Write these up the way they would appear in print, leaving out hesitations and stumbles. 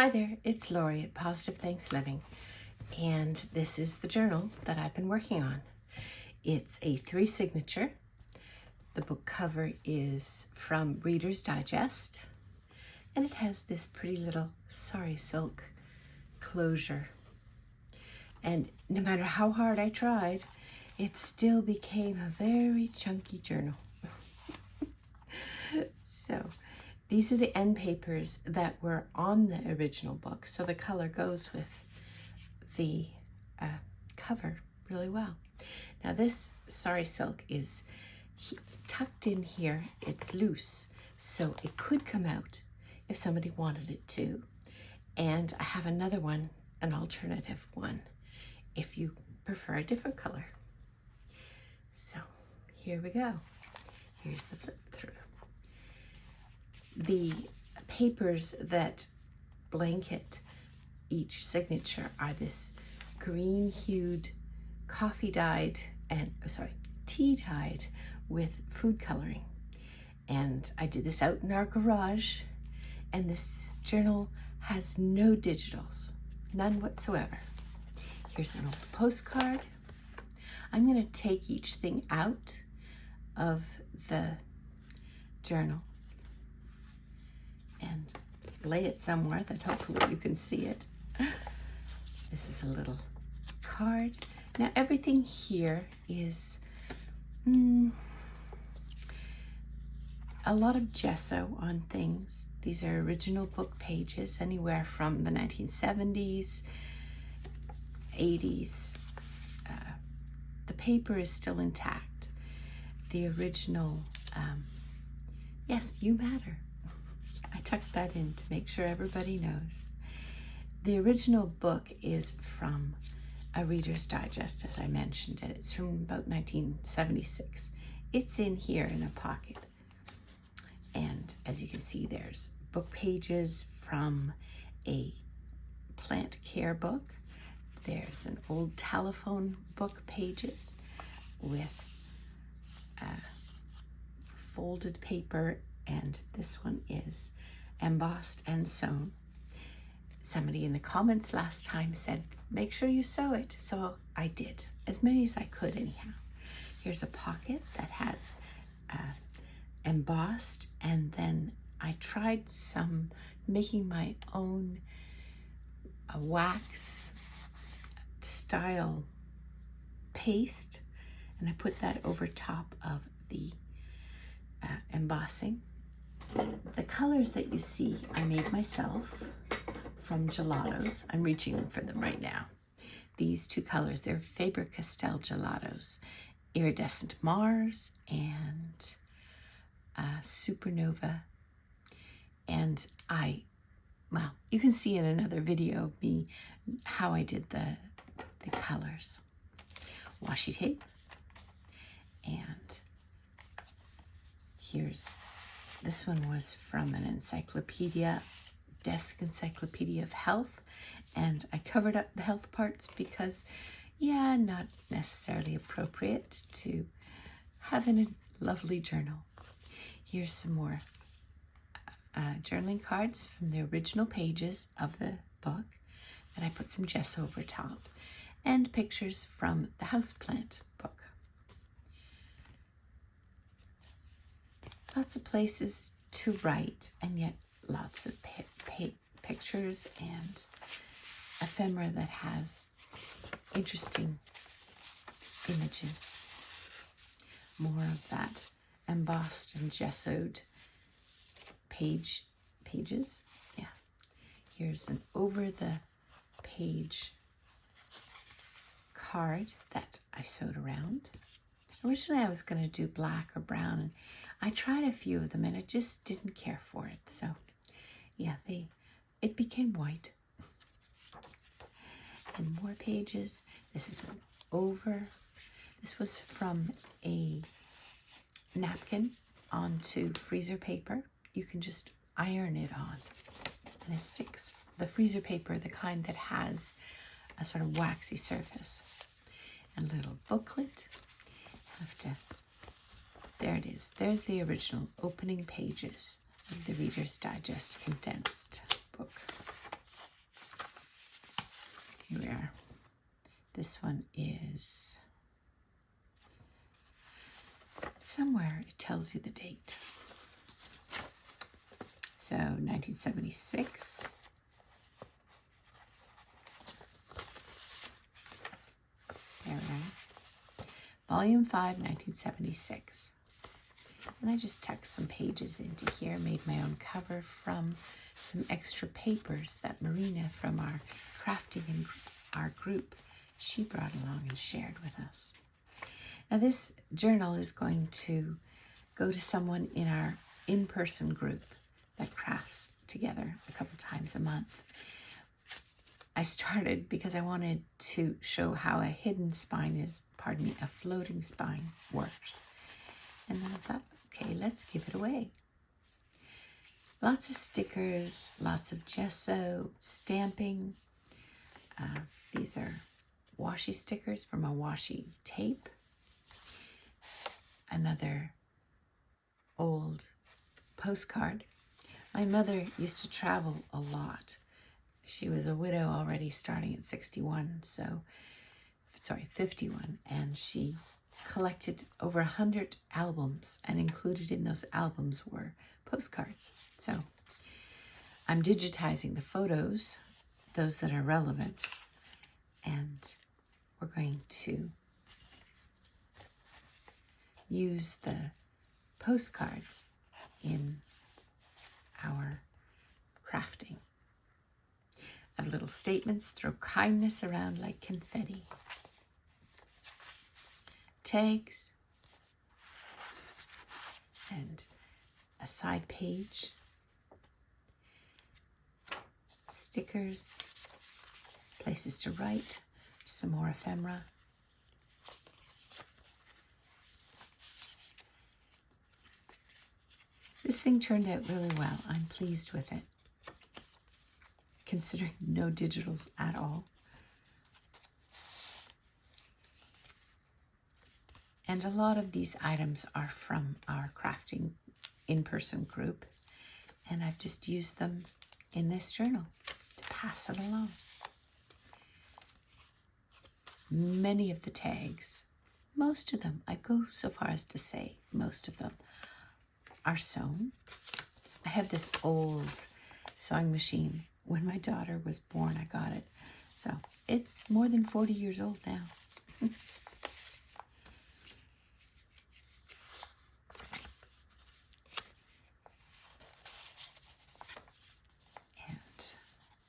Hi there, it's Lori at Positive Thanks Living, and this is the journal that I've been working on. It's a 3-signature. The book cover is from Reader's Digest, and it has this pretty little sari silk closure. And no matter how hard I tried, it still became a very chunky journal. So these are the end papers that were on the original book, so the color goes with the cover really well. Now this sari silk is tucked in here. It's loose, so it could come out if somebody wanted it to. And I have another one, an alternative one, if you prefer a different color. So here we go. Here's the flip through. The papers that blanket each signature are this green-hued, tea-dyed with food coloring. And I did this out in our garage, and this journal has no digitals, none whatsoever. Here's an old postcard. I'm going to take each thing out of the journal and lay it somewhere that hopefully you can see it. This is a little card. Now everything here is a lot of gesso on things. These are original book pages, anywhere from the 1970s, 80s. The paper is still intact. The original, yes, you matter. I tucked that in to make sure everybody knows. The original book is from a Reader's Digest, as I mentioned, and it's from about 1976. It's in here in a pocket. And as you can see, there's book pages from a plant care book. There's an old telephone book pages with folded paper, and this one is embossed and sewn. Somebody in the comments last time said, make sure you sew it. So I did, as many as I could anyhow. Here's a pocket that has embossed, and then I tried making my own wax style paste, and I put that over top of the embossing. The colors that you see I made myself from Gelatos. I'm reaching for them right now. These two colors, they're Faber-Castell Gelatos, Iridescent Mars and Supernova. And well, you can see in another video of me how I did the colors. Washi tape. And this one was from an encyclopedia, Desk Encyclopedia of Health, and I covered up the health parts because, yeah, not necessarily appropriate to have in a lovely journal. Here's some more journaling cards from the original pages of the book, and I put some gesso over top, and pictures from the houseplant book. Lots of places to write, and yet lots of pictures and ephemera that has interesting images. More of that embossed and gessoed pages. Yeah. Here's an over the page card that I sewed around. Originally I was going to do black or brown, and I tried a few of them and I just didn't care for it. So yeah, it became white. And more pages. This is an over. This was from a napkin onto freezer paper. You can just iron it on and it sticks. The freezer paper, the kind that has a sort of waxy surface. And a little booklet. There it is. There's the original opening pages of the Reader's Digest condensed book. This one is somewhere, it tells you the date. So 1976. There we are. Volume 5, 1976. And I just tucked some pages into here, made my own cover from some extra papers that Marina from our crafting and our group, she brought along and shared with us. Now this journal is going to go to someone in our in-person group that crafts together a couple times a month. I started because I wanted to show how a hidden spine is, pardon me, a floating spine works. And then I thought, okay, let's give it away. Lots of stickers, lots of gesso, stamping. These are washi stickers from a washi tape. Another old postcard. My mother used to travel a lot. She was a widow already starting at 51, 51, and she collected over 100 albums, and included in those albums were postcards. So I'm digitizing the photos, those that are relevant, and we're going to use the postcards in our crafting. Of little statements, throw kindness around like confetti. Tags and a side page. Stickers, places to write, some more ephemera. This thing turned out really well. I'm pleased with it, considering no digitals at all. And a lot of these items are from our crafting in-person group, and I've just used them in this journal to pass it along. Many of the tags, most of them, I go so far as to say most of them, are sewn. I have this old sewing machine. When my daughter was born, I got it. So it's more than 40 years old now. And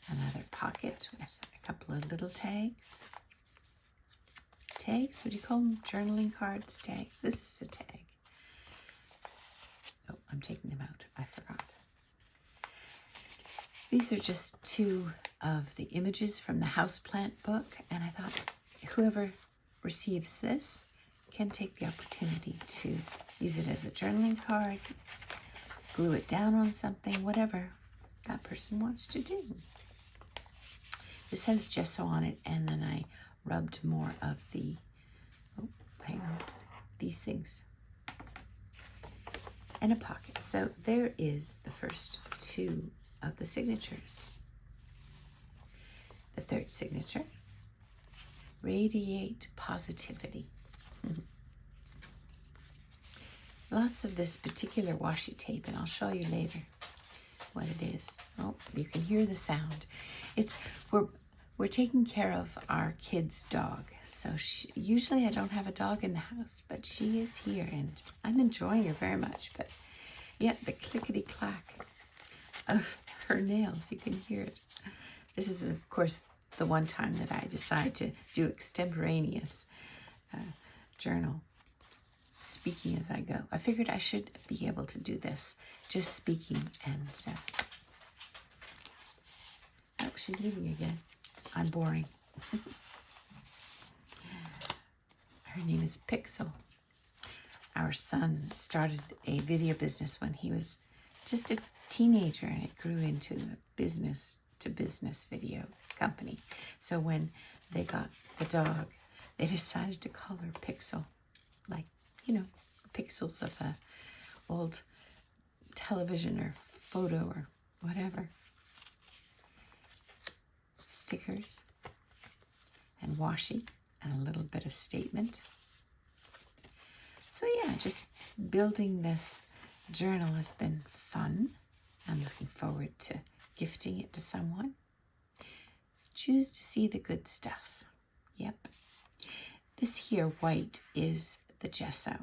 another pocket with a couple of little tags. Tags? Would you call them journaling cards? Tags. This is a tag. Oh, I'm taking them out. I forgot. These are just two of the images from the houseplant book, and I thought whoever receives this can take the opportunity to use it as a journaling card, glue it down on something, whatever that person wants to do. This has gesso on it, and then I rubbed more of the, oh, hang on, these things, and a pocket. So there is the first two of the signatures. The third signature, radiate positivity. Lots of this particular washi tape, and I'll show you later what it is. Oh, you can hear the sound. It's we're taking care of our kid's dog. So usually I don't have a dog in the house, but she is here, and I'm enjoying her very much. But yeah, the clickety-clack of her nails, you can hear it. This is, of course, the one time that I decided to do extemporaneous journal, speaking as I go. I figured I should be able to do this, just speaking, and oh, she's leaving again. I'm boring. Her name is Pixel. Our son started a video business when he was just a teenager, and it grew into a business-to-business video company. So when they got the dog, they decided to call her Pixel, like, you know, pixels of a old television or photo or whatever. Stickers and washi. and a little bit of statement. So yeah, just building this journal has been fun. I'm looking forward to gifting it to someone. Choose to see the good stuff. Yep. This here white is the gesso,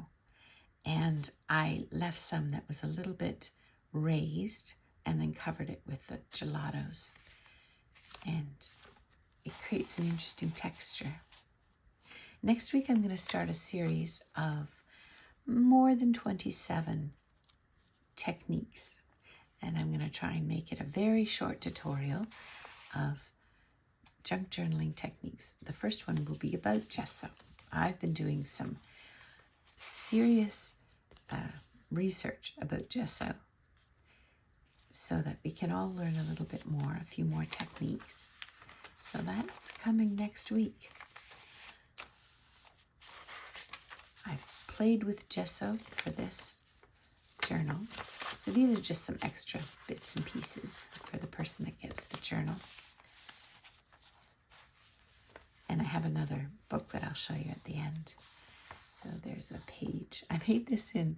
and I left some that was a little bit raised and then covered it with the gelatos, and it creates an interesting texture. Next week I'm going to start a series of more than 27 techniques, and I'm going to try and make it a very short tutorial of junk journaling techniques. The first one will be about gesso. I've been doing some serious research about gesso so that we can all learn a little bit more, a few more techniques. So that's coming next week. I've played with gesso for this journal. So these are just some extra bits and pieces for the person that gets the journal. And I have another book that I'll show you at the end. So there's a page. I made this in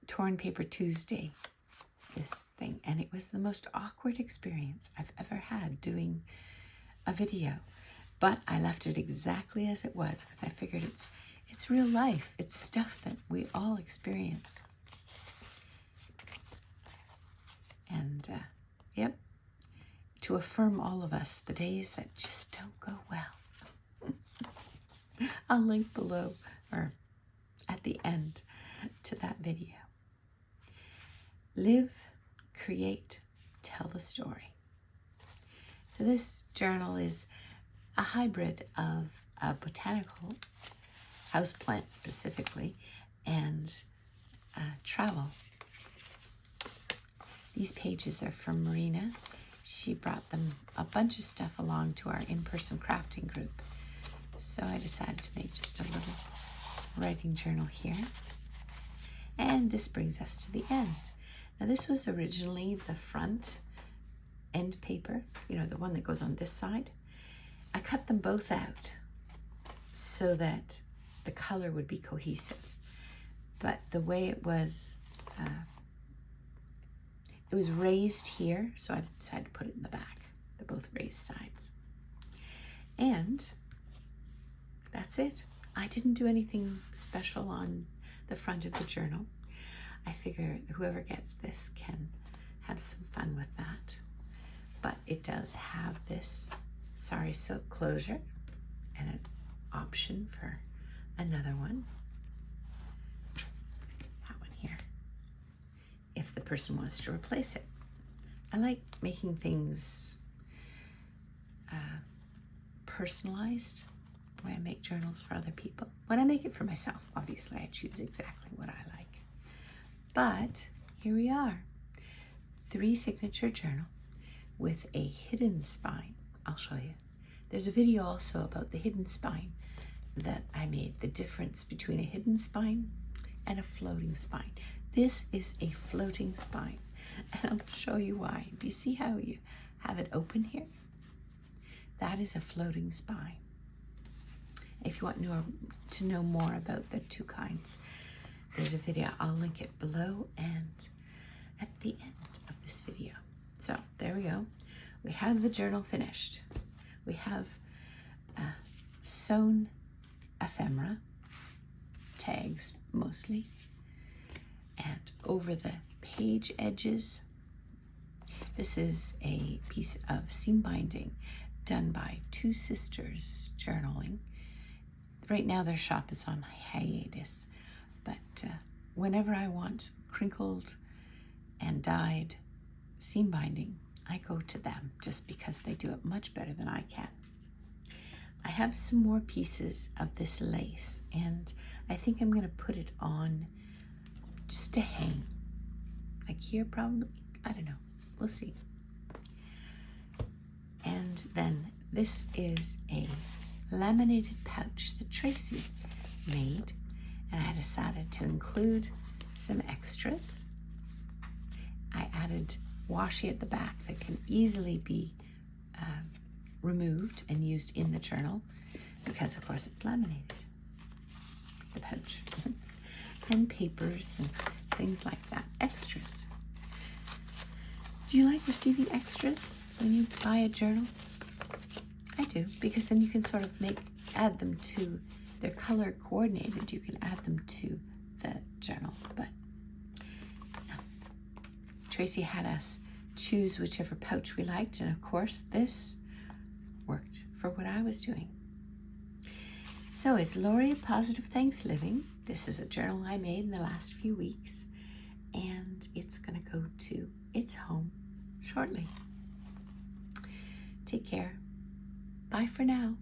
Torn Paper Tuesday, this thing. And it was the most awkward experience I've ever had doing a video. But I left it exactly as it was because I figured it's real life. It's stuff that we all experience. And, yep, to affirm all of us the days that just don't go well. I'll link below or at the end to that video. Live, create, tell the story. So this journal is a hybrid of a botanical houseplant specifically and travel. These pages are from Marina. She brought them a bunch of stuff along to our in-person crafting group. So I decided to make just a little writing journal here. And this brings us to the end. Now this was originally the front end paper, you know, the one that goes on this side. I cut them both out so that the color would be cohesive. But the way it was raised here, so I decided to put it in the back. They're both raised sides. And that's it. I didn't do anything special on the front of the journal. I figure whoever gets this can have some fun with that. But it does have this sari silk closure and an option for another one. That one here, if the person wants to replace it. I like making things personalized when I make journals for other people. When I make it for myself, obviously I choose exactly what I like. But here we are, 3 signature journal with a hidden spine. I'll show you. There's a video also about the hidden spine that I made, the difference between a hidden spine and a floating spine. This is a floating spine, and I'll show you why. Do you see how you have it open here? That is a floating spine. If you want to know more about the two kinds, there's a video. I'll link it below and at the end of this video. So there we go. We have the journal finished. We have sewn ephemera, tags mostly, and over the page edges, this is a piece of seam binding done by two sisters journaling. Right now their shop is on hiatus, but whenever I want crinkled and dyed seam binding, I go to them just because they do it much better than I can. I have some more pieces of this lace, and I think I'm going to put it on just to hang. Like here probably, I don't know, we'll see. And then this is a laminated pouch that Tracy made, and I decided to include some extras. I added washi at the back that can easily be removed and used in the journal because, of course, it's laminated, the pouch, and papers and things like that, extras. Do you like receiving extras when you buy a journal? I do, because then you can sort of add them to, they're color coordinated, you can add them to the journal. But no. Tracy had us choose whichever pouch we liked, and of course this worked for what I was doing. So it's Lori of Positive Thanks Living. This is a journal I made in the last few weeks, and it's going to go to its home shortly. Take care. Bye for now.